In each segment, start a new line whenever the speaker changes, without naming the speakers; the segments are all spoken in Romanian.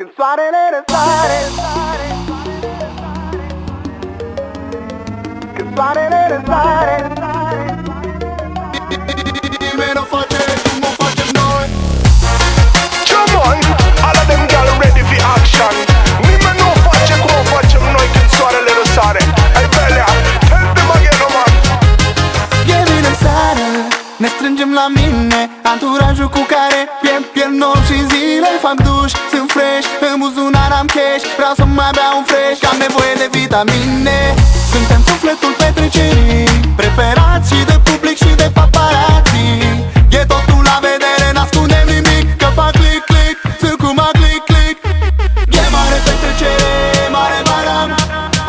Când soarele răsare, când soarele răsare,
nimeni nu face cum o facem noi.
Come on, all of them girl ready for action. Nimeni nu o face cum o facem noi când soarele răsare. Hai Belia, tell them again, no man.
E bine seară, ne strângem la mine, anturajul cu care pierd nopți și zile. Fac duș, sunt fresh, în buzunar am cash, vreau să mai beau un fresh, că am nevoie de vitamine. Suntem sufletul petrecerii, preferați și de public și de paparații. E totul la vedere, n-ascundem nimic, că fac click, click, sunt cum a click, click. E mare petrecere, mare baram,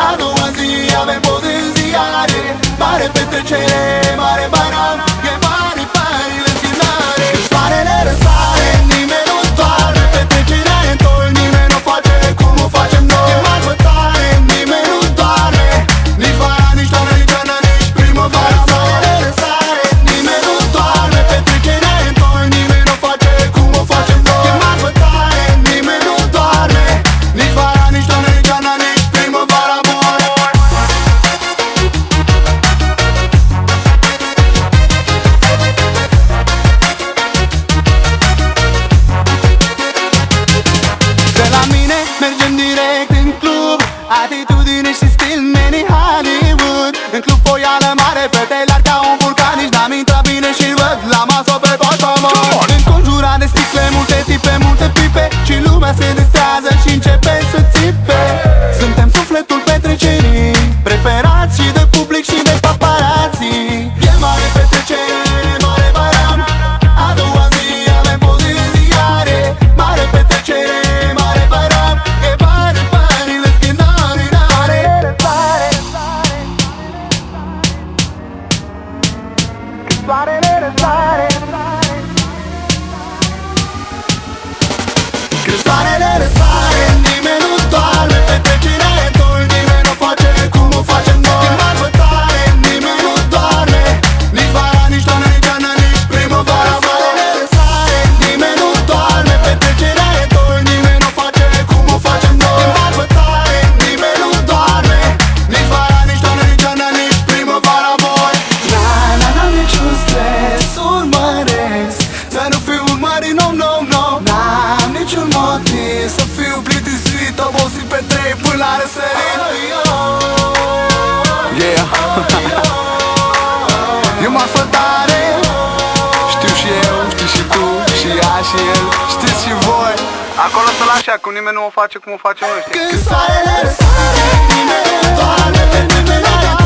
a doua zi avem poze în ziare. Mare petrecere, mare baram, e mare pari de schinare. Când soarele răsare, nimeni nu doarme, petrecerea e întoi, nimeni nu face cum o facem noi. E mari bătare, nimeni nu doarme, nici vara, nici toamnă, nici iarnă, nici primăvară. Soarele răsare, nimeni nu doarme, petrecerea e întoi, nimeni nu face cum o facem noi. E mari bătare, nimeni nu doarme, nici vara, nici toamnă, nici iarnă, nici primăvara, boy. De la mine mergem direct în club, atitudine și stil mini Hollywood. În club foială mare, fete larg ca un vulcan, nici n-am intrat bine și văd la masă pe potomon. Înconjurat de sticle, multe tipe, multe pipe, și lumea se distrează și începe să țipe. Suntem sufletul petrecerii, preferați și de public și de paparații. E mare petrecere, mare baram, a doua zi avem poze în ziare. Mare petrecere, mare baram, e mare bani de schinare.
soarele răsare, când soarele răsare,
Când soarele răsare, nimeni nu doarme, petrecerea e întoi, nimeni nu face cum o facem noi. E mari bătare, nimeni nu doarme, nici vara, nici toamnă, nici iarnă, nici primăvara. Soarele răsare, nimeni nu doarme, petrecerea e întoi, nimeni nu face cum o facem noi. E mari bătare, nimeni nu doarme, nici vara, nici toamnă, nici iarnă, nici primăvara, boy. N-am niciun stres, urmăresc să nu fiu urmărit, no, no, no. N-am niciun motiv să fiu plictisit, obosit pe trei până la răsărit.
Yeah.
E marfă tare, știu și eu, știu și tu, și ea și el, știți și voi.
Acolo să lași așa, cum nimeni nu o face cum o facem noi, știi?
Când soarele răsare, nimeni nu doarme, pe nimeni nu